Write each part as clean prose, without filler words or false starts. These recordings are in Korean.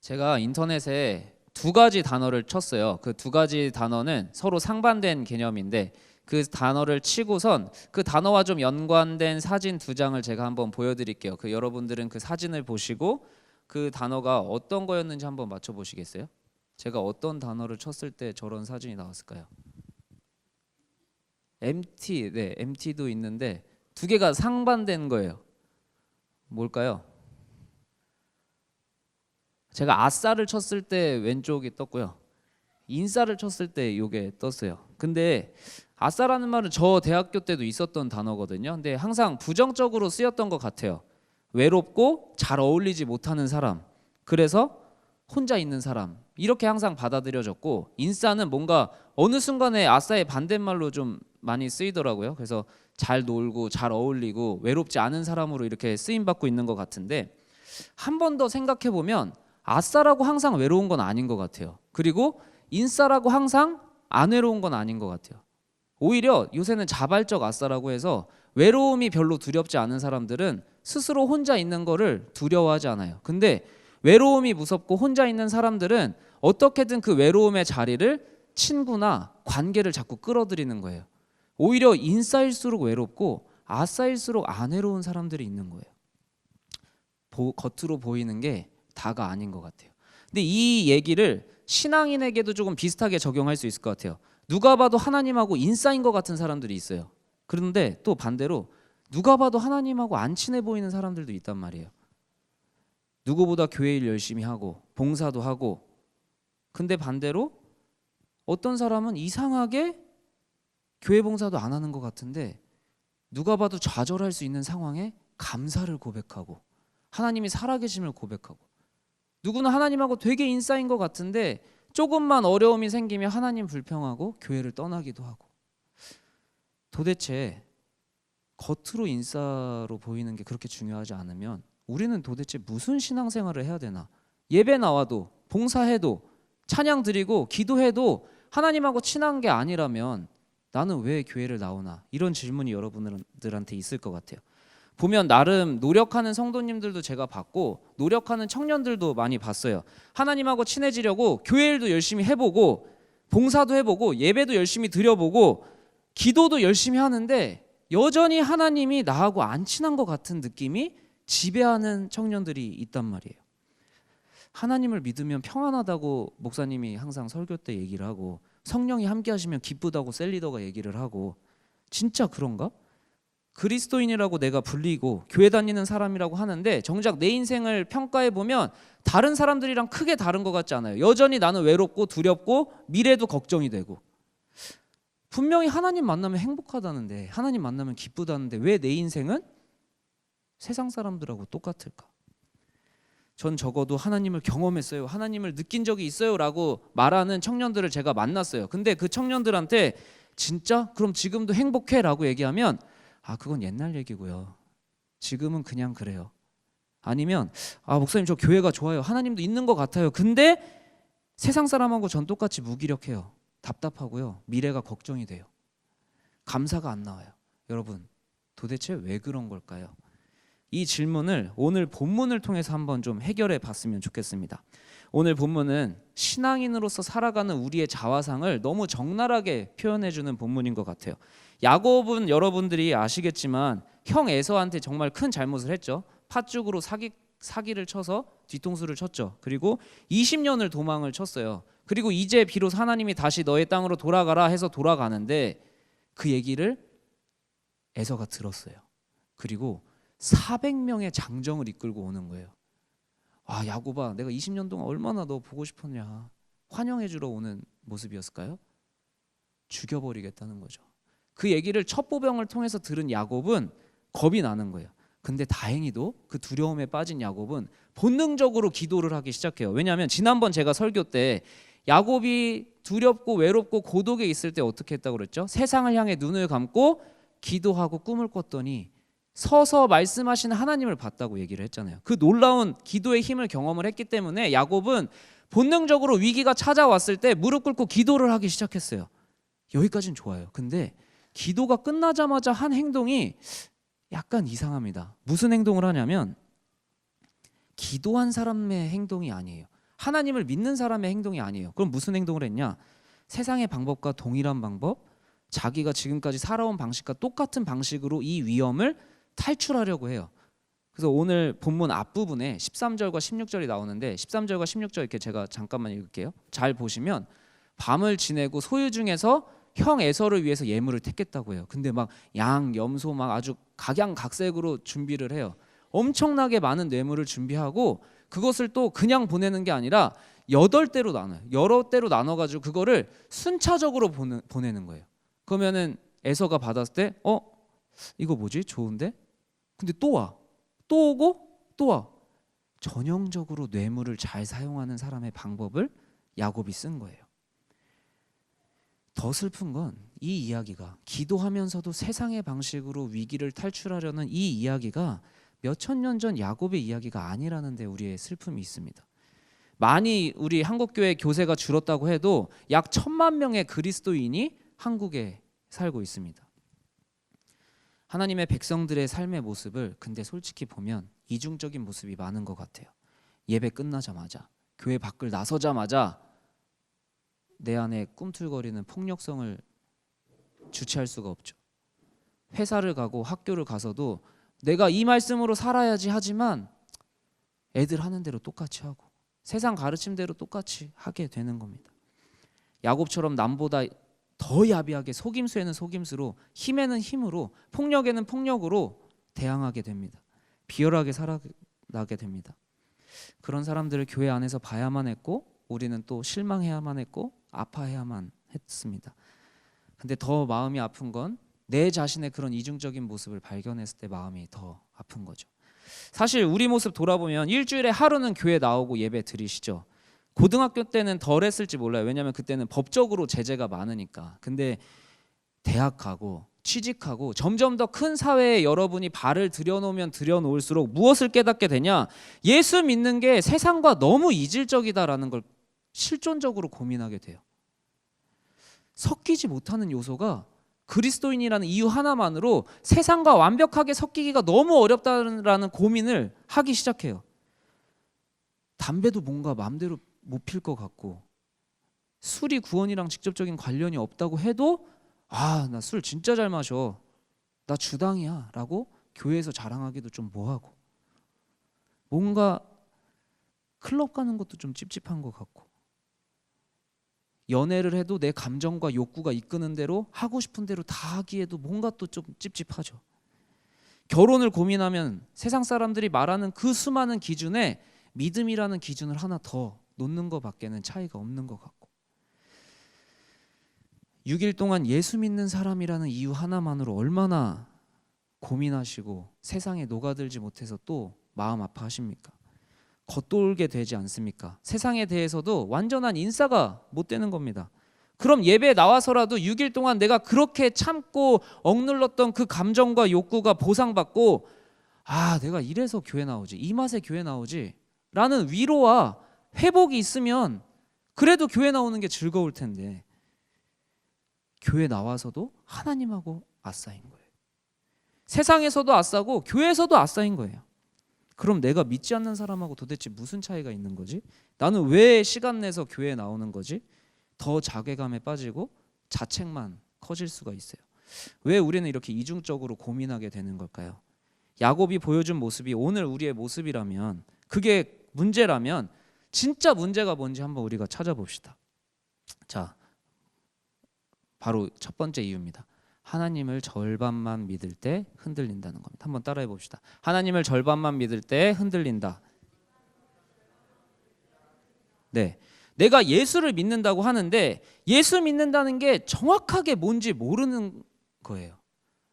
제가 인터넷에 두 가지 단어를 쳤어요. 그 두 가지 단어는 서로 상반된 개념인데 그 단어를 치고선 그 단어와 좀 연관된 사진 두 장을 제가 한번 보여드릴게요. 여러분들은 그 사진을 보시고 그 단어가 어떤 거였는지 한번 맞춰보시겠어요? 제가 어떤 단어를 쳤을 때 저런 사진이 나왔을까요? MT, 네, MT도 있는데 두 개가 상반된 거예요. 뭘까요? 제가 아싸를 쳤을 때 왼쪽이 떴고요. 인싸를 쳤을 때 이게 떴어요. 근데 아싸라는 말은 저 대학교 때도 있었던 단어거든요. 근데 항상 부정적으로 쓰였던 것 같아요. 외롭고 잘 어울리지 못하는 사람, 그래서 혼자 있는 사람, 이렇게 항상 받아들여졌고, 인싸는 뭔가 어느 순간에 아싸의 반대말로 좀 많이 쓰이더라고요. 그래서 잘 놀고 잘 어울리고 외롭지 않은 사람으로 이렇게 쓰임받고 있는 것 같은데, 한 번 더 생각해 보면 아싸라고 항상 외로운 건 아닌 것 같아요. 그리고 인싸라고 항상 안 외로운 건 아닌 것 같아요. 오히려 요새는 자발적 아싸라고 해서 외로움이 별로 두렵지 않은 사람들은 스스로 혼자 있는 거를 두려워하지 않아요. 근데 외로움이 무섭고 혼자 있는 사람들은 어떻게든 그 외로움의 자리를 친구나 관계를 자꾸 끌어들이는 거예요. 오히려 인싸일수록 외롭고 아싸일수록 안 외로운 사람들이 있는 거예요. 겉으로 보이는 게 다가 아닌 것 같아요. 근데 이 얘기를 신앙인에게도 조금 비슷하게 적용할 수 있을 것 같아요. 누가 봐도 하나님하고 인싸인 것 같은 사람들이 있어요. 그런데 또 반대로 누가 봐도 하나님하고 안 친해 보이는 사람들도 있단 말이에요. 누구보다 교회 일 열심히 하고 봉사도 하고, 근데 반대로 어떤 사람은 이상하게 교회 봉사도 안 하는 것 같은데 누가 봐도 좌절할 수 있는 상황에 감사를 고백하고 하나님이 살아계심을 고백하고, 누구는 하나님하고 되게 인싸인 것 같은데 조금만 어려움이 생기면 하나님 불평하고 교회를 떠나기도 하고. 도대체 겉으로 인싸로 보이는 게 그렇게 중요하지 않으면 우리는 도대체 무슨 신앙생활을 해야 되나? 예배 나와도 봉사해도 찬양 드리고 기도해도 하나님하고 친한 게 아니라면 나는 왜 교회를 나오나? 이런 질문이 여러분들한테 있을 것 같아요. 보면 나름 노력하는 성도님들도 제가 봤고 노력하는 청년들도 많이 봤어요. 하나님하고 친해지려고 교회 일도 열심히 해보고 봉사도 해보고 예배도 열심히 드려보고 기도도 열심히 하는데 여전히 하나님이 나하고 안 친한 것 같은 느낌이 지배하는 청년들이 있단 말이에요. 하나님을 믿으면 평안하다고 목사님이 항상 설교 때 얘기를 하고 성령이 함께 하시면 기쁘다고 셀리더가 얘기를 하고, 진짜 그런가? 그리스도인이라고 내가 불리고 교회 다니는 사람이라고 하는데 정작 내 인생을 평가해 보면 다른 사람들이랑 크게 다른 것 같지 않아요. 여전히 나는 외롭고 두렵고 미래도 걱정이 되고, 분명히 하나님 만나면 행복하다는데 하나님 만나면 기쁘다는데 왜 내 인생은 세상 사람들하고 똑같을까? 전 적어도 하나님을 경험했어요, 하나님을 느낀 적이 있어요 라고 말하는 청년들을 제가 만났어요. 근데 그 청년들한테 진짜? 그럼 지금도 행복해? 라고 얘기하면 그건 옛날 얘기고요, 지금은 그냥 그래요. 아니면 목사님 저 교회가 좋아요, 하나님도 있는 것 같아요, 근데 세상 사람하고 전 똑같이 무기력해요, 답답하고요, 미래가 걱정이 돼요, 감사가 안 나와요. 여러분 도대체 왜 그런 걸까요? 이 질문을 오늘 본문을 통해서 한번 좀 해결해 봤으면 좋겠습니다. 오늘 본문은 신앙인으로서 살아가는 우리의 자화상을 너무 적나라하게 표현해 주는 본문인 것 같아요. 야곱은 여러분들이 아시겠지만 형 에서한테 정말 큰 잘못을 했죠. 팥죽으로 사기를 쳐서 뒤통수를 쳤죠. 그리고 20년을 도망을 쳤어요. 그리고 이제 비로소 하나님이 다시 너의 땅으로 돌아가라 해서 돌아가는데 그 얘기를 에서가 들었어요. 그리고 400명의 장정을 이끌고 오는 거예요. 야곱아, 내가 20년 동안 얼마나 너 보고 싶었냐. 환영해 주러 오는 모습이었을까요? 죽여버리겠다는 거죠. 그 얘기를 첩보병을 통해서 들은 야곱은 겁이 나는 거예요. 근데 다행히도 그 두려움에 빠진 야곱은 본능적으로 기도를 하기 시작해요. 왜냐하면 지난번 제가 설교 때 야곱이 두렵고 외롭고 고독에 있을 때 어떻게 했다고 그랬죠? 세상을 향해 눈을 감고 기도하고 꿈을 꿨더니 서서 말씀하시는 하나님을 봤다고 얘기를 했잖아요. 그 놀라운 기도의 힘을 경험을 했기 때문에 야곱은 본능적으로 위기가 찾아왔을 때 무릎 꿇고 기도를 하기 시작했어요. 여기까지는 좋아요. 근데 기도가 끝나자마자 한 행동이 약간 이상합니다. 무슨 행동을 하냐면 기도한 사람의 행동이 아니에요. 하나님을 믿는 사람의 행동이 아니에요. 그럼 무슨 행동을 했냐? 세상의 방법과 동일한 방법, 자기가 지금까지 살아온 방식과 똑같은 방식으로 이 위험을 탈출하려고 해요. 그래서 오늘 본문 앞부분에 13절과 16절이 나오는데 13절과 16절 이렇게 제가 잠깐만 읽을게요. 잘 보시면 밤을 지내고 소유 중에서 형 에서를 위해서 예물을 택했다고 해요. 근데 막 양, 염소 막 아주 각양각색으로 준비를 해요. 엄청나게 많은 뇌물을 준비하고 그것을 또 그냥 보내는 게 아니라 8대로 나눠요. 여러 대로 나눠가지고 그거를 순차적으로 보내는 거예요. 그러면은 에서가 받았을 때 이거 뭐지? 좋은데? 근데 또 와. 또 오고 또 와. 전형적으로 뇌물을 잘 사용하는 사람의 방법을 야곱이 쓴 거예요. 더 슬픈 건 이 이야기가 기도하면서도 세상의 방식으로 위기를 탈출하려는 이 이야기가 몇천 년 전 야곱의 이야기가 아니라는 데 우리의 슬픔이 있습니다. 많이 우리 한국교회 교세가 줄었다고 해도 약 1,000만 명의 그리스도인이 한국에 살고 있습니다. 하나님의 백성들의 삶의 모습을 근데 솔직히 보면 이중적인 모습이 많은 것 같아요. 예배 끝나자마자, 교회 밖을 나서자마자 내 안에 꿈틀거리는 폭력성을 주체할 수가 없죠. 회사를 가고 학교를 가서도 내가 이 말씀으로 살아야지 하지만 애들 하는 대로 똑같이 하고 세상 가르침대로 똑같이 하게 되는 겁니다. 야곱처럼 남보다 더 야비하게 속임수에는 속임수로 힘에는 힘으로 폭력에는 폭력으로 대항하게 됩니다. 비열하게 살아나게 됩니다. 그런 사람들을 교회 안에서 봐야만 했고 우리는 또 실망해야만 했고 아파해야만 했습니다. 근데 더 마음이 아픈 건 내 자신의 그런 이중적인 모습을 발견했을 때 마음이 더 아픈 거죠. 사실 우리 모습 돌아보면 일주일에 하루는 교회 나오고 예배 드리시죠. 고등학교 때는 덜 했을지 몰라요. 왜냐하면 그때는 법적으로 제재가 많으니까. 근데 대학 가고 취직하고 점점 더 큰 사회에 여러분이 발을 들여놓으면 들여놓을수록 무엇을 깨닫게 되냐? 예수 믿는 게 세상과 너무 이질적이다라는 걸 실존적으로 고민하게 돼요. 섞이지 못하는 요소가 그리스도인이라는 이유 하나만으로 세상과 완벽하게 섞이기가 너무 어렵다는 고민을 하기 시작해요. 담배도 뭔가 마음대로 못 필 것 같고 술이 구원이랑 직접적인 관련이 없다고 해도 나 술 진짜 잘 마셔, 나 주당이야 라고 교회에서 자랑하기도 좀 뭐하고 뭔가 클럽 가는 것도 좀 찝찝한 것 같고 연애를 해도 내 감정과 욕구가 이끄는 대로 하고 싶은 대로 다 하기에도 뭔가 또 좀 찝찝하죠. 결혼을 고민하면 세상 사람들이 말하는 그 수많은 기준에 믿음이라는 기준을 하나 더 놓는 것밖에는 차이가 없는 것 같고 6일 동안 예수 믿는 사람이라는 이유 하나만으로 얼마나 고민하시고 세상에 녹아들지 못해서 또 마음 아파하십니까? 겉돌게 되지 않습니까? 세상에 대해서도 완전한 인싸가 못 되는 겁니다. 그럼 예배에 나와서라도 6일 동안 내가 그렇게 참고 억눌렀던 그 감정과 욕구가 보상받고 내가 이래서 교회 나오지, 이 맛에 교회 나오지 라는 위로와 회복이 있으면 그래도 교회 나오는 게 즐거울 텐데 교회 나와서도 하나님하고 아싸인 거예요. 세상에서도 아싸고 교회에서도 아싸인 거예요. 그럼 내가 믿지 않는 사람하고 도대체 무슨 차이가 있는 거지? 나는 왜 시간 내서 교회에 나오는 거지? 더 자괴감에 빠지고 자책만 커질 수가 있어요. 왜 우리는 이렇게 이중적으로 고민하게 되는 걸까요? 야곱이 보여준 모습이 오늘 우리의 모습이라면, 그게 문제라면 진짜 문제가 뭔지 한번 우리가 찾아봅시다. 자, 바로 첫 번째 이유입니다. 하나님을 절반만 믿을 때 흔들린다는 겁니다. 한번 따라해 봅시다. 하나님을 절반만 믿을 때 흔들린다. 네, 내가 예수를 믿는다고 하는데 예수 믿는다는 게 정확하게 뭔지 모르는 거예요.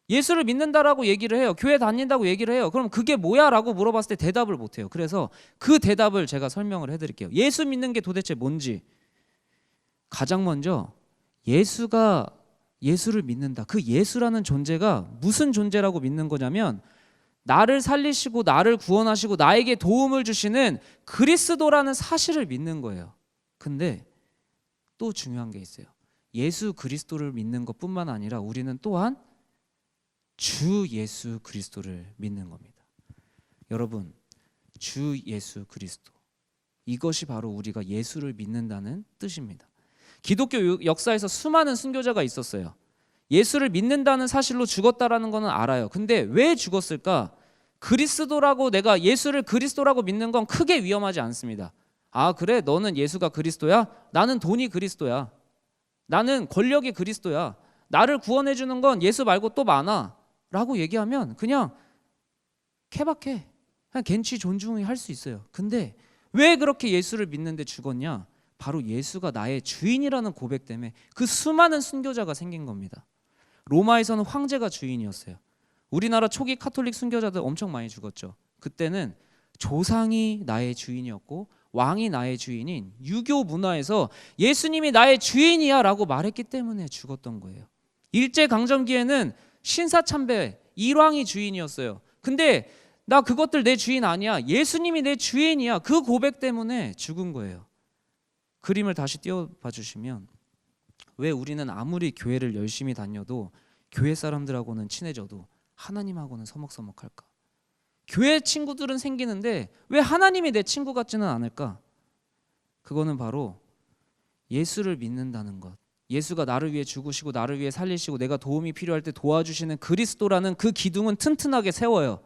예수를 믿는다라고 얘기를 해요. 교회 다닌다고 얘기를 해요. 그럼 그게 뭐야? 라고 물어봤을 때 대답을 못해요. 그래서 그 대답을 제가 설명을 해드릴게요. 예수 믿는 게 도대체 뭔지. 가장 먼저 예수를 믿는다. 그 예수라는 존재가 무슨 존재라고 믿는 거냐면 나를 살리시고 나를 구원하시고 나에게 도움을 주시는 그리스도라는 사실을 믿는 거예요. 근데 또 중요한 게 있어요. 예수 그리스도를 믿는 것뿐만 아니라 우리는 또한 주 예수 그리스도를 믿는 겁니다. 여러분, 주 예수 그리스도, 이것이 바로 우리가 예수를 믿는다는 뜻입니다. 기독교 역사에서 수많은 순교자가 있었어요. 예수를 믿는다는 사실로 죽었다라는 것은 알아요. 근데 왜 죽었을까? 그리스도라고, 내가 예수를 그리스도라고 믿는 건 크게 위험하지 않습니다. 아, 그래? 너는 예수가 그리스도야? 나는 돈이 그리스도야. 나는 권력이 그리스도야. 나를 구원해 주는 건 예수 말고 또 많아 라고 얘기하면 그냥 케바케, 그냥 겐치 존중히 할 수 있어요. 근데 왜 그렇게 예수를 믿는데 죽었냐? 바로 예수가 나의 주인이라는 고백 때문에 그 수많은 순교자가 생긴 겁니다. 로마에서는 황제가 주인이었어요. 우리나라 초기 카톨릭 순교자들 엄청 많이 죽었죠. 그때는 조상이 나의 주인이었고 왕이 나의 주인인 유교 문화에서 예수님이 나의 주인이야 라고 말했기 때문에 죽었던 거예요. 일제강점기에는 신사참배 일왕이 주인이었어요. 근데 나 그것들 내 주인 아니야. 예수님이 내 주인이야. 그 고백 때문에 죽은 거예요. 그림을 다시 띄워봐 주시면 왜 우리는 아무리 교회를 열심히 다녀도 교회 사람들하고는 친해져도 하나님하고는 서먹서먹할까? 교회 친구들은 생기는데 왜 하나님이 내 친구 같지는 않을까? 그거는 바로 예수를 믿는다는 것. 예수가 나를 위해 죽으시고 나를 위해 살리시고 내가 도움이 필요할 때 도와주시는 그리스도라는 그 기둥은 튼튼하게 세워요.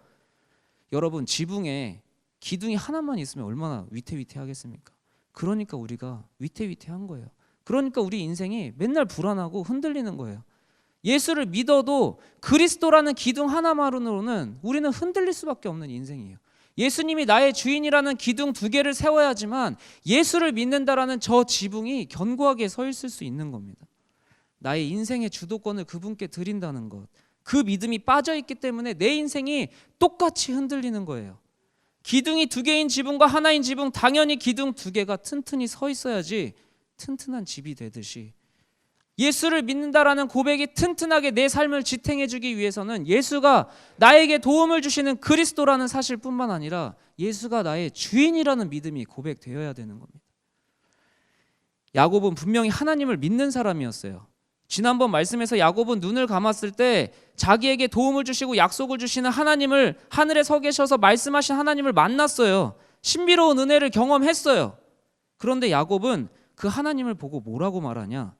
여러분, 지붕에 기둥이 하나만 있으면 얼마나 위태위태하겠습니까? 그러니까 우리가 위태위태한 거예요. 그러니까 우리 인생이 맨날 불안하고 흔들리는 거예요. 예수를 믿어도 그리스도라는 기둥 하나만으로는 우리는 흔들릴 수밖에 없는 인생이에요. 예수님이 나의 주인이라는 기둥 두 개를 세워야지만 예수를 믿는다라는 저 지붕이 견고하게 서 있을 수 있는 겁니다. 나의 인생의 주도권을 그분께 드린다는 것, 그 믿음이 빠져있기 때문에 내 인생이 똑같이 흔들리는 거예요. 기둥이 두 개인 지붕과 하나인 지붕, 당연히 기둥 두 개가 튼튼히 서 있어야지 튼튼한 집이 되듯이 예수를 믿는다라는 고백이 튼튼하게 내 삶을 지탱해주기 위해서는 예수가 나에게 도움을 주시는 그리스도라는 사실뿐만 아니라 예수가 나의 주인이라는 믿음이 고백되어야 되는 겁니다. 야곱은 분명히 하나님을 믿는 사람이었어요. 지난번 말씀에서 야곱은 눈을 감았을 때 자기에게 도움을 주시고 약속을 주시는 하나님을, 하늘에 서 계셔서 말씀하신 하나님을 만났어요. 신비로운 은혜를 경험했어요. 그런데 야곱은 그 하나님을 보고 뭐라고 말하냐?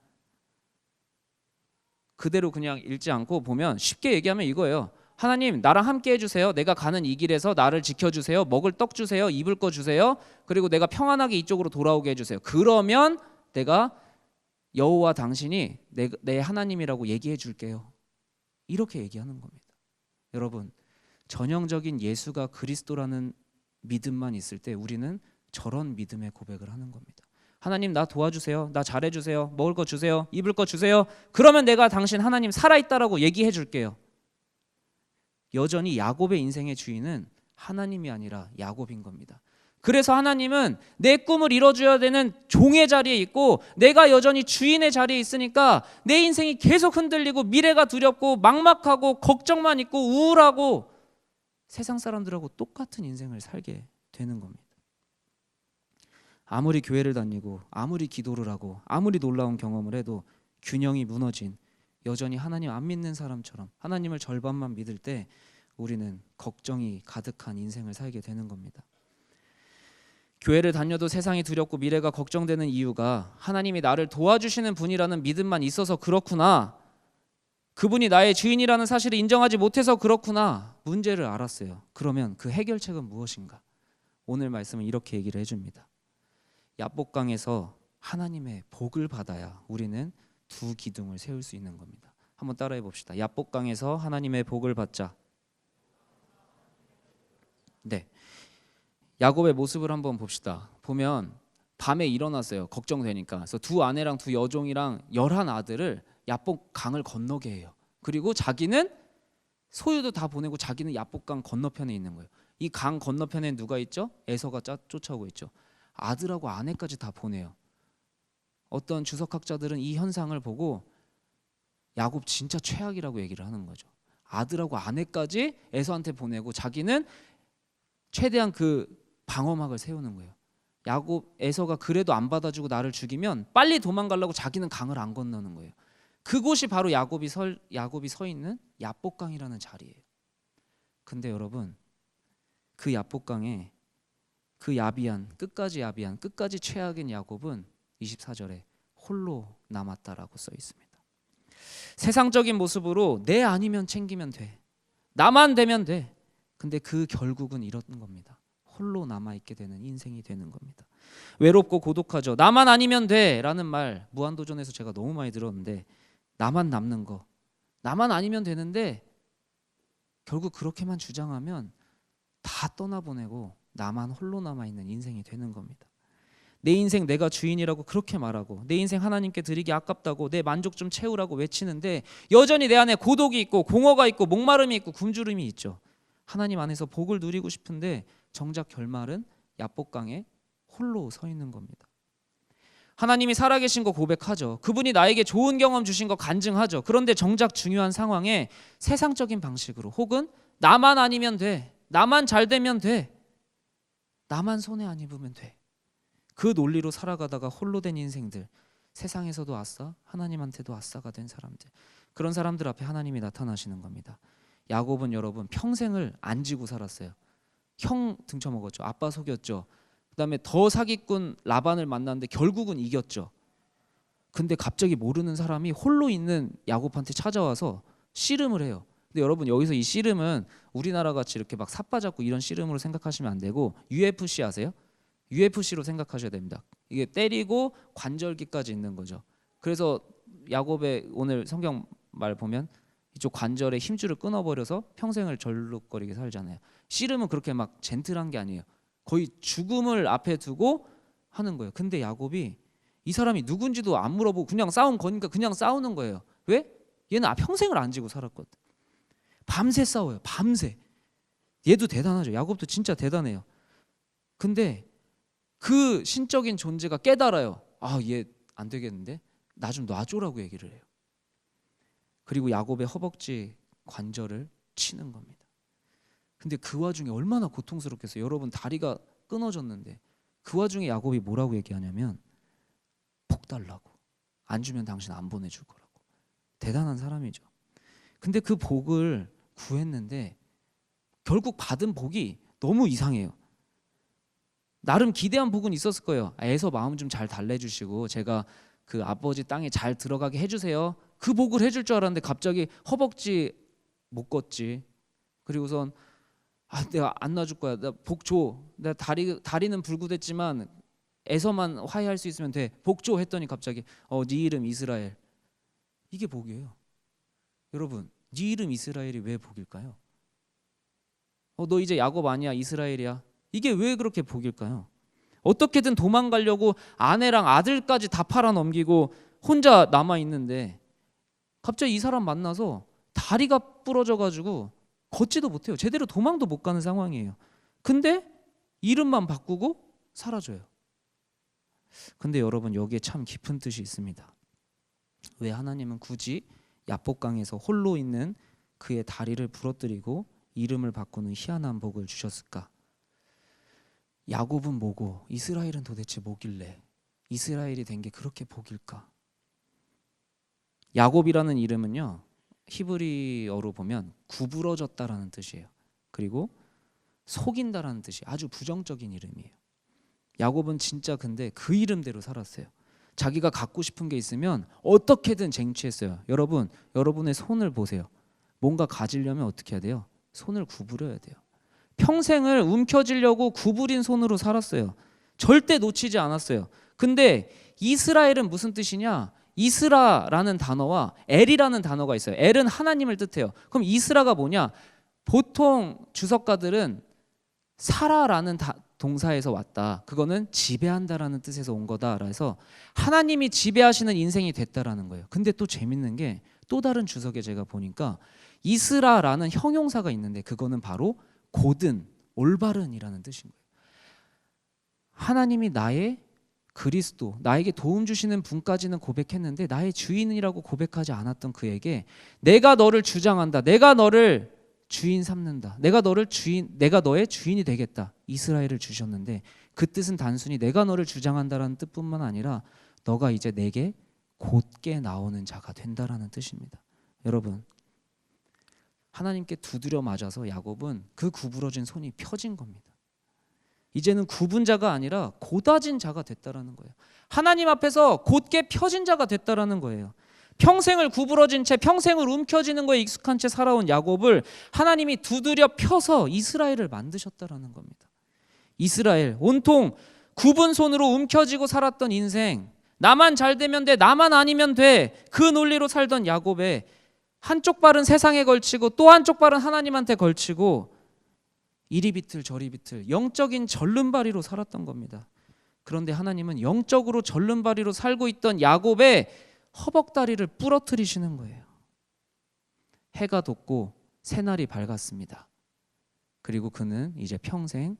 그대로 그냥 읽지 않고 보면 쉽게 얘기하면 이거예요. 하나님, 나랑 함께 해주세요. 내가 가는 이 길에서 나를 지켜주세요. 먹을 떡 주세요. 입을 거 주세요. 그리고 내가 평안하게 이쪽으로 돌아오게 해주세요. 그러면 내가 여호와 당신이 내 하나님이라고 얘기해 줄게요. 이렇게 얘기하는 겁니다. 여러분, 전형적인 예수가 그리스도라는 믿음만 있을 때 우리는 저런 믿음의 고백을 하는 겁니다. 하나님, 나 도와주세요. 나 잘해주세요. 먹을 거 주세요. 입을 거 주세요. 그러면 내가 당신 하나님 살아있다라고 얘기해 줄게요. 여전히 야곱의 인생의 주인은 하나님이 아니라 야곱인 겁니다. 그래서 하나님은 내 꿈을 이뤄줘야 되는 종의 자리에 있고 내가 여전히 주인의 자리에 있으니까 내 인생이 계속 흔들리고 미래가 두렵고 막막하고 걱정만 있고 우울하고 세상 사람들하고 똑같은 인생을 살게 되는 겁니다. 아무리 교회를 다니고 아무리 기도를 하고 아무리 놀라운 경험을 해도 균형이 무너진, 여전히 하나님 안 믿는 사람처럼 하나님을 절반만 믿을 때 우리는 걱정이 가득한 인생을 살게 되는 겁니다. 교회를 다녀도 세상이 두렵고 미래가 걱정되는 이유가 하나님이 나를 도와주시는 분이라는 믿음만 있어서 그렇구나, 그분이 나의 주인이라는 사실을 인정하지 못해서 그렇구나, 문제를 알았어요. 그러면 그 해결책은 무엇인가? 오늘 말씀은 이렇게 얘기를 해줍니다. 야복강에서 하나님의 복을 받아야 우리는 두 기둥을 세울 수 있는 겁니다. 한번 따라해 봅시다. 야복강에서 하나님의 복을 받자. 네, 야곱의 모습을 한번 봅시다. 보면 밤에 일어났어요. 걱정되니까. 그래서 두 아내랑 두 여종이랑 11아들을 야복강을 건너게 해요. 그리고 자기는 소유도 다 보내고 자기는 야복강 건너편에 있는 거예요. 이 강 건너편에 누가 있죠? 에서가 쫓아오고 있죠. 아들하고 아내까지 다 보내요. 어떤 주석학자들은 이 현상을 보고 야곱 진짜 최악이라고 얘기를 하는 거죠. 아들하고 아내까지 에서한테 보내고 자기는 최대한 그 방어막을 세우는 거예요. 에서가 그래도 안 받아주고 나를 죽이면 빨리 도망가려고 자기는 강을 안 건너는 거예요. 그곳이 바로 야곱이 서 있는 야복강이라는 자리예요. 근데 여러분, 그 야복강에 그 야비한, 끝까지 최악인 야곱은 24절에 홀로 남았다라고 써 있습니다. 세상적인 모습으로 내 아니면 챙기면 돼, 나만 되면 돼. 근데 그 결국은 이런 겁니다. 홀로 남아있게 되는 인생이 되는 겁니다. 외롭고 고독하죠. 나만 아니면 돼 라는 말 무한도전에서 제가 너무 많이 들었는데, 나만 남는 거, 나만 아니면 되는데 결국 그렇게만 주장하면 다 떠나보내고 나만 홀로 남아있는 인생이 되는 겁니다. 내 인생 내가 주인이라고 그렇게 말하고, 내 인생 하나님께 드리기 아깝다고 내 만족 좀 채우라고 외치는데 여전히 내 안에 고독이 있고 공허가 있고 목마름이 있고 굶주림이 있죠. 하나님 안에서 복을 누리고 싶은데 정작 결말은 야복강에 홀로 서 있는 겁니다. 하나님이 살아계신 거 고백하죠. 그분이 나에게 좋은 경험 주신 거 간증하죠. 그런데 정작 중요한 상황에 세상적인 방식으로, 혹은 나만 아니면 돼, 나만 잘 되면 돼, 나만 손해 안 입으면 돼, 그 논리로 살아가다가 홀로 된 인생들, 세상에서도 아싸, 하나님한테도 아싸가 된 사람들, 그런 사람들 앞에 하나님이 나타나시는 겁니다. 야곱은 여러분 평생을 안 지고 살았어요. 형 등쳐먹었죠. 아빠 속였죠. 그다음에 더 사기꾼 라반을 만났는데 결국은 이겼죠. 근데 갑자기 모르는 사람이 홀로 있는 야곱한테 찾아와서 씨름을 해요. 근데 여러분 여기서 이 씨름은 우리나라 같이 이렇게 막 삿바 잡고 이런 씨름으로 생각하시면 안 되고, UFC 아세요? UFC로 생각하셔야 됩니다. 이게 때리고 관절기까지 있는 거죠. 그래서 야곱의 오늘 성경 말 보면 이쪽 관절에 힘줄을 끊어버려서 평생을 절룩거리게 살잖아요. 씨름은 그렇게 막 젠틀한 게 아니에요. 거의 죽음을 앞에 두고 하는 거예요. 근데 야곱이 이 사람이 누군지도 안 물어보고 그냥 싸운 거니까 그냥 싸우는 거예요. 왜? 얘는 평생을 안 지고 살았거든. 밤새 싸워요. 밤새. 얘도 대단하죠. 야곱도 진짜 대단해요. 근데 그 신적인 존재가 깨달아요. 아, 얘 안 되겠는데? 나 좀 놔줘라고 얘기를 해요. 그리고 야곱의 허벅지 관절을 치는 겁니다. 근데 그 와중에 얼마나 고통스럽겠어요. 여러분 다리가 끊어졌는데 그 와중에 야곱이 뭐라고 얘기하냐면, 복 달라고, 안 주면 당신 안 보내줄 거라고. 대단한 사람이죠. 근데 그 복을 구했는데 결국 받은 복이 너무 이상해요. 나름 기대한 복은 있었을 거예요. 애서 마음 좀 잘 달래주시고 제가 그 아버지 땅에 잘 들어가게 해주세요. 그 복을 해줄 줄 알았는데 갑자기 허벅지 못 걷지. 그리고선 내가 안 놔줄 거야. 나 복 줘. 내가 다리는 불구됐지만 애서만 화해할 수 있으면 돼. 복 줘 했더니 갑자기 네 이름 이스라엘. 이게 복이에요. 여러분, 네 이름 이스라엘이 왜 복일까요? 너 이제 야곱 아니야, 이스라엘이야. 이게 왜 그렇게 복일까요? 어떻게든 도망가려고 아내랑 아들까지 다 팔아넘기고 혼자 남아있는데 갑자기 이 사람 만나서 다리가 부러져가지고 걷지도 못해요. 제대로 도망도 못 가는 상황이에요. 근데 이름만 바꾸고 사라져요. 근데 여러분 여기에 참 깊은 뜻이 있습니다. 왜 하나님은 굳이 야복강에서 홀로 있는 그의 다리를 부러뜨리고 이름을 바꾸는 희한한 복을 주셨을까? 야곱은 뭐고 이스라엘은 도대체 뭐길래 이스라엘이 된 게 그렇게 복일까? 야곱이라는 이름은요, 히브리어로 보면 구부러졌다라는 뜻이에요. 그리고 속인다라는 뜻이 아주 부정적인 이름이에요. 야곱은 진짜 근데 그 이름대로 살았어요. 자기가 갖고 싶은 게 있으면 어떻게든 쟁취했어요. 여러분, 여러분의 손을 보세요. 뭔가 가지려면 어떻게 해야 돼요? 손을 구부려야 돼요. 평생을 움켜쥐려고 구부린 손으로 살았어요. 절대 놓치지 않았어요. 근데 이스라엘은 무슨 뜻이냐? 이스라라는 단어와 엘이라는 단어가 있어요. 엘은 하나님을 뜻해요. 그럼 이스라가 뭐냐? 보통 주석가들은 사라라는 동사에서 왔다. 그거는 지배한다라는 뜻에서 온 거다. 그래서 하나님이 지배하시는 인생이 됐다라는 거예요. 근데 또 재밌는 게 또 다른 주석에 제가 보니까 이스라라는 형용사가 있는데 그거는 바로 고든, 올바른이라는 뜻인 거예요. 하나님이 나의 그리스도, 나에게 도움 주시는 분까지는 고백했는데 나의 주인이라고 고백하지 않았던 그에게 내가 너를 주장한다, 내가 너를 주인 삼는다, 내가 너의 주인이 되겠다, 이스라엘을 주셨는데 그 뜻은 단순히 내가 너를 주장한다라는 뜻뿐만 아니라 너가 이제 내게 곧게 나오는 자가 된다라는 뜻입니다. 여러분, 하나님께 두드려 맞아서 야곱은 그 구부러진 손이 펴진 겁니다. 이제는 굽은 자가 아니라 고다진 자가 됐다라는 거예요. 하나님 앞에서 곧게 펴진 자가 됐다라는 거예요. 평생을 구부러진 채 평생을 움켜쥐는 거에 익숙한 채 살아온 야곱을 하나님이 두드려 펴서 이스라엘을 만드셨다라는 겁니다. 이스라엘, 온통 굽은 손으로 움켜쥐고 살았던 인생, 나만 잘 되면 돼, 나만 아니면 돼, 그 논리로 살던 야곱의 한쪽 발은 세상에 걸치고 또 한쪽 발은 하나님한테 걸치고 이리 비틀 저리 비틀 영적인 절름발이로 살았던 겁니다. 그런데 하나님은 영적으로 절름발이로 살고 있던 야곱의 허벅다리를 부러뜨리시는 거예요. 해가 돋고 새날이 밝았습니다. 그리고 그는 이제 평생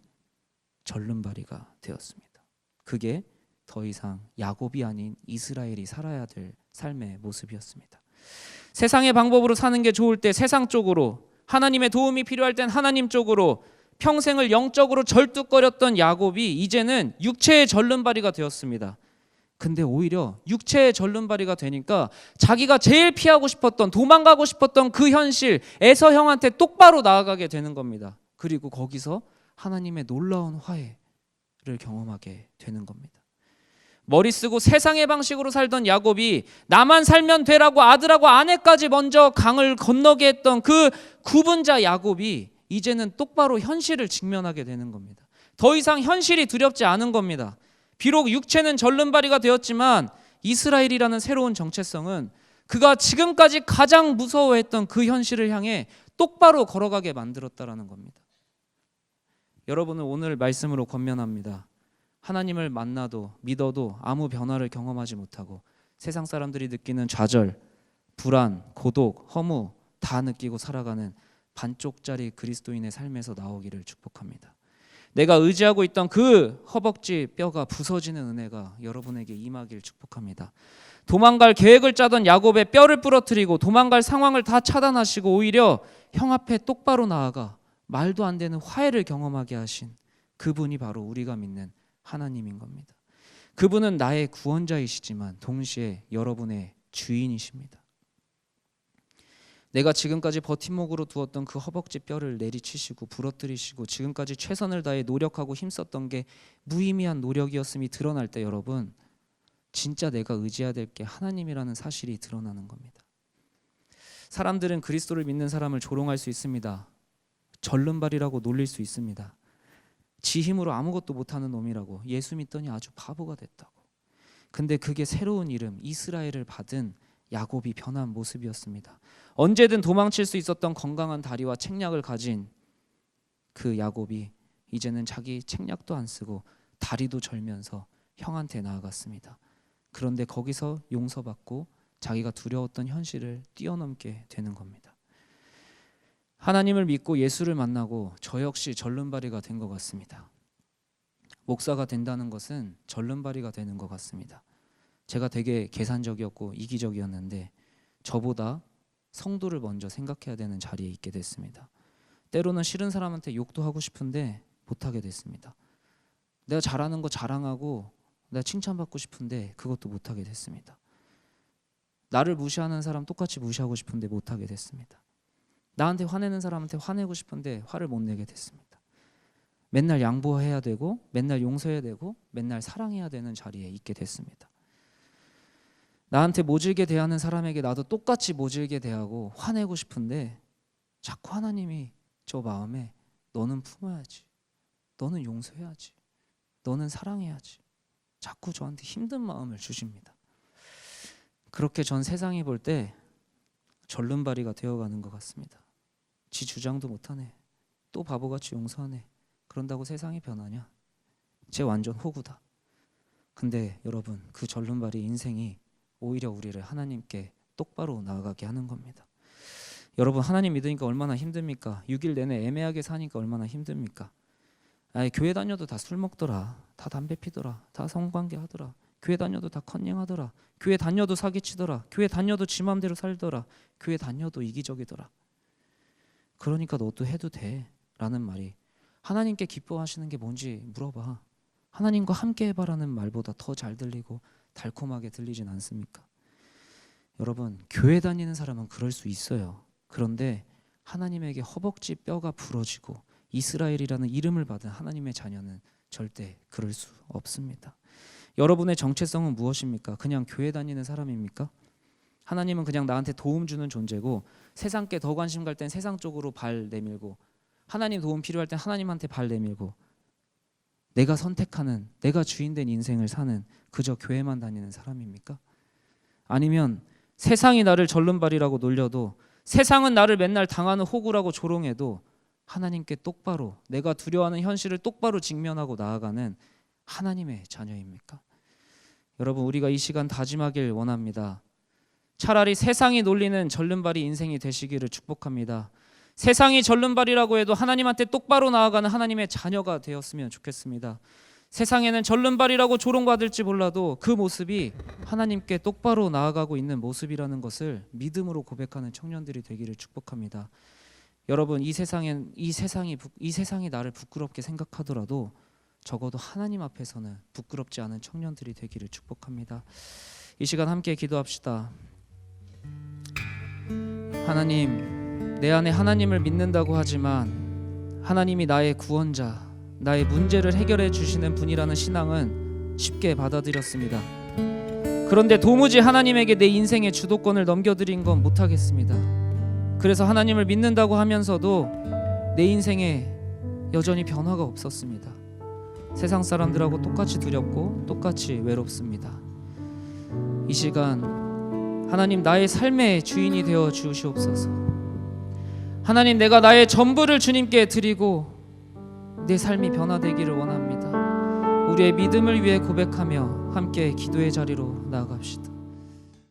절름발이가 되었습니다. 그게 더 이상 야곱이 아닌 이스라엘이 살아야 될 삶의 모습이었습니다. 세상의 방법으로 사는 게 좋을 때 세상 쪽으로, 하나님의 도움이 필요할 땐 하나님 쪽으로 평생을 영적으로 절뚝거렸던 야곱이 이제는 육체의 절름발이가 되었습니다. 근데 오히려 육체의 절름발이가 되니까 자기가 제일 피하고 싶었던, 도망가고 싶었던 그 현실, 에서 형한테 똑바로 나아가게 되는 겁니다. 그리고 거기서 하나님의 놀라운 화해를 경험하게 되는 겁니다. 머리 쓰고 세상의 방식으로 살던 야곱이 나만 살면 되라고 아들하고 아내까지 먼저 강을 건너게 했던 그 굽은 자 야곱이 이제는 똑바로 현실을 직면하게 되는 겁니다. 더 이상 현실이 두렵지 않은 겁니다. 비록 육체는 절름발이가 되었지만 이스라엘이라는 새로운 정체성은 그가 지금까지 가장 무서워했던 그 현실을 향해 똑바로 걸어가게 만들었다라는 겁니다. 여러분을 오늘 말씀으로 권면합니다. 하나님을 만나도 믿어도 아무 변화를 경험하지 못하고 세상 사람들이 느끼는 좌절, 불안, 고독, 허무 다 느끼고 살아가는 반쪽짜리 그리스도인의 삶에서 나오기를 축복합니다. 내가 의지하고 있던 그 허벅지 뼈가 부서지는 은혜가 여러분에게 임하길 축복합니다. 도망갈 계획을 짜던 야곱의 뼈를 부러뜨리고 도망갈 상황을 다 차단하시고 오히려 형 앞에 똑바로 나아가 말도 안 되는 화해를 경험하게 하신 그분이 바로 우리가 믿는 하나님인 겁니다. 그분은 나의 구원자이시지만 동시에 여러분의 주인이십니다. 내가 지금까지 버팀목으로 두었던 그 허벅지 뼈를 내리치시고 부러뜨리시고 지금까지 최선을 다해 노력하고 힘썼던 게 무의미한 노력이었음이 드러날 때 여러분, 진짜 내가 의지해야 될 게 하나님이라는 사실이 드러나는 겁니다. 사람들은 그리스도를 믿는 사람을 조롱할 수 있습니다. 절름발이라고 놀릴 수 있습니다. 지 힘으로 아무것도 못하는 놈이라고, 예수 믿더니 아주 바보가 됐다고. 근데 그게 새로운 이름 이스라엘을 받은 야곱이 변한 모습이었습니다. 언제든 도망칠 수 있었던 건강한 다리와 책략을 가진 그 야곱이 이제는 자기 책략도 안 쓰고 다리도 절면서 형한테 나아갔습니다. 그런데 거기서 용서받고 자기가 두려웠던 현실을 뛰어넘게 되는 겁니다. 하나님을 믿고 예수를 만나고 저 역시 절름발이가 된 것 같습니다. 목사가 된다는 것은 절름발이가 되는 것 같습니다. 제가 되게 계산적이었고 이기적이었는데 저보다 성도를 먼저 생각해야 되는 자리에 있게 됐습니다. 때로는 싫은 사람한테 욕도 하고 싶은데 못하게 됐습니다. 내가 잘하는 거 자랑하고 내가 칭찬받고 싶은데 그것도 못하게 됐습니다. 나를 무시하는 사람 똑같이 무시하고 싶은데 못하게 됐습니다. 나한테 화내는 사람한테 화내고 싶은데 화를 못 내게 됐습니다. 맨날 양보해야 되고 맨날 용서해야 되고 맨날 사랑해야 되는 자리에 있게 됐습니다. 나한테 모질게 대하는 사람에게 나도 똑같이 모질게 대하고 화내고 싶은데 자꾸 하나님이 저 마음에 너는 품어야지, 너는 용서해야지, 너는 사랑해야지, 자꾸 저한테 힘든 마음을 주십니다. 그렇게 전 세상이 볼 때 절름발이가 되어가는 것 같습니다. 지 주장도 못하네, 또 바보같이 용서하네, 그런다고 세상이 변하냐? 쟤 완전 호구다. 근데 여러분, 그 절름발이 인생이 오히려 우리를 하나님께 똑바로 나아가게 하는 겁니다. 여러분, 하나님 믿으니까 얼마나 힘듭니까? 6일 내내 애매하게 사니까 얼마나 힘듭니까? 교회 다녀도 다 술 먹더라, 다 담배 피더라, 다 성관계 하더라, 교회 다녀도 다 컨닝하더라, 교회 다녀도 사기치더라, 교회 다녀도 지 맘대로 살더라, 교회 다녀도 이기적이더라. 그러니까 너도 해도 돼 라는 말이 하나님께 기뻐하시는 게 뭔지 물어봐. 하나님과 함께 해봐라는 말보다 더 잘 들리고 달콤하게 들리진 않습니까? 여러분, 교회 다니는 사람은 그럴 수 있어요. 그런데 하나님에게 허벅지 뼈가 부러지고 이스라엘이라는 이름을 받은 하나님의 자녀는 절대 그럴 수 없습니다. 여러분의 정체성은 무엇입니까? 그냥 교회 다니는 사람입니까? 하나님은 그냥 나한테 도움 주는 존재고, 세상께 더 관심 갈 땐 세상 쪽으로 발 내밀고, 하나님 도움 필요할 땐 하나님한테 발 내밀고, 내가 선택하는, 내가 주인된 인생을 사는 그저 교회만 다니는 사람입니까? 아니면 세상이 나를 절름발이라고 놀려도, 세상은 나를 맨날 당하는 호구라고 조롱해도 하나님께 똑바로, 내가 두려워하는 현실을 똑바로 직면하고 나아가는 하나님의 자녀입니까? 여러분, 우리가 이 시간 다짐하길 원합니다. 차라리 세상이 놀리는 절름발이 인생이 되시기를 축복합니다. 세상이 절름발이라고 해도 하나님한테 똑바로 나아가는 하나님의 자녀가 되었으면 좋겠습니다. 세상에는 절름발이라고 조롱받을지 몰라도 그 모습이 하나님께 똑바로 나아가고 있는 모습이라는 것을 믿음으로 고백하는 청년들이 되기를 축복합니다. 여러분, 이 세상이 나를 부끄럽게 생각하더라도 적어도 하나님 앞에서는 부끄럽지 않은 청년들이 되기를 축복합니다. 이 시간 함께 기도합시다. 하나님, 내 안에 하나님을 믿는다고 하지만 하나님이 나의 구원자, 나의 문제를 해결해 주시는 분이라는 신앙은 쉽게 받아들였습니다. 그런데 도무지 하나님에게 내 인생의 주도권을 넘겨드린 건 못하겠습니다. 그래서 하나님을 믿는다고 하면서도 내 인생에 여전히 변화가 없었습니다. 세상 사람들하고 똑같이 두렵고 똑같이 외롭습니다. 이 시간 하나님, 나의 삶의 주인이 되어 주시옵소서. 하나님, 내가 나의 전부를 주님께 드리고 내 삶이 변화되기를 원합니다. 우리의 믿음을 위해 고백하며 함께 기도의 자리로 나아갑시다.